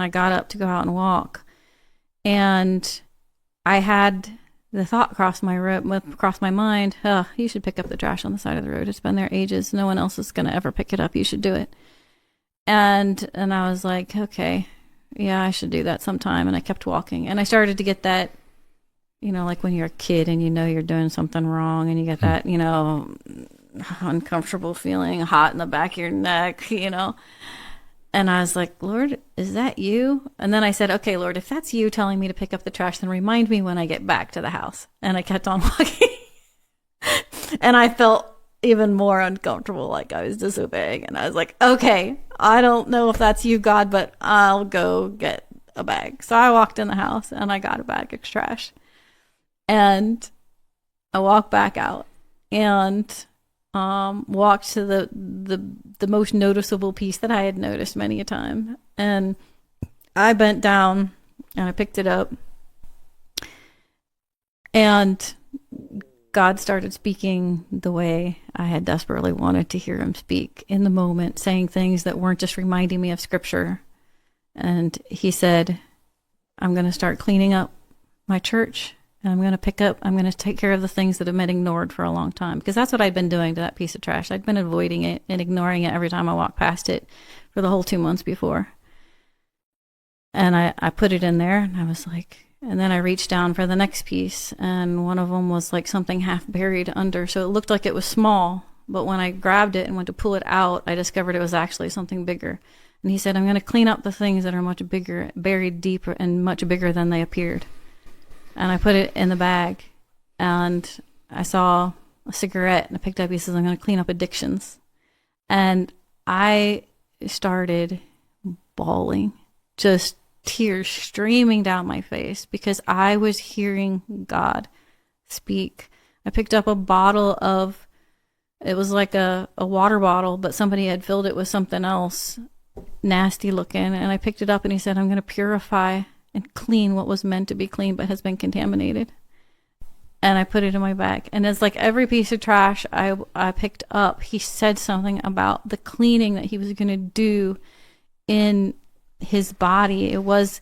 I got up to go out and walk, and I had the thought cross my mind, oh, you should pick up the trash on the side of the road. It's been there ages. No one else is going to ever pick it up. You should do it. And I was like, okay, yeah, I should do that sometime. And I kept walking. And I started to get that, like when you're a kid and you're doing something wrong and you get that, uncomfortable feeling, hot in the back of your neck. And I was like, Lord, is that you? And then I said, okay, Lord, if that's you telling me to pick up the trash, then remind me when I get back to the house. And I kept on walking. And I felt even more uncomfortable, like I was disobeying. And I was like, okay, I don't know if that's you, God, but I'll go get a bag. So I walked in the house and I got a bag of trash. And I walked back out and walked to the most noticeable piece that I had noticed many a time. And I bent down and I picked it up. And God started speaking the way I had desperately wanted to hear him speak in the moment, saying things that weren't just reminding me of scripture. And he said, I'm going to start cleaning up my church. And I'm going to take care of the things that have been ignored for a long time. Because that's what I'd been doing to that piece of trash. I'd been avoiding it and ignoring it every time I walked past it for the whole 2 months before. And I put it in there and I was like, and then I reached down for the next piece. And one of them was like something half buried under. So it looked like it was small. But when I grabbed it and went to pull it out, I discovered it was actually something bigger. And he said, I'm going to clean up the things that are much bigger, buried deeper and much bigger than they appeared. And I put it in the bag, and I saw a cigarette, and I picked up, he says, I'm going to clean up addictions. And I started bawling, just tears streaming down my face, because I was hearing God speak. I picked up a bottle of, it was like a water bottle, but somebody had filled it with something else, nasty looking, and I picked it up, and he said, I'm going to purify and clean what was meant to be clean but has been contaminated. And I put it in my bag. And it's like every piece of trash I picked up, he said something about the cleaning that he was going to do in his body. It was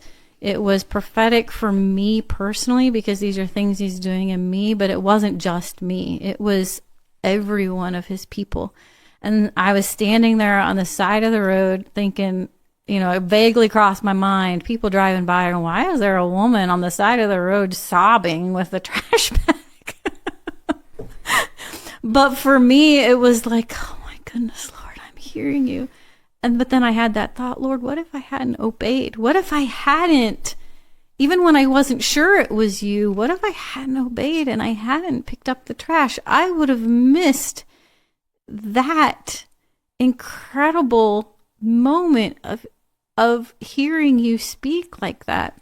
prophetic for me personally, because these are things he's doing in me, but it wasn't just me. It was every one of his people. And I was standing there on the side of the road thinking, it vaguely crossed my mind, people driving by, and why is there a woman on the side of the road sobbing with a trash bag? But for me, it was like, oh my goodness, Lord, I'm hearing you. But then I had that thought, Lord, what if I hadn't obeyed? What if I hadn't, even when I wasn't sure it was you, what if I hadn't obeyed and I hadn't picked up the trash? I would have missed that incredible moment of hearing you speak like that.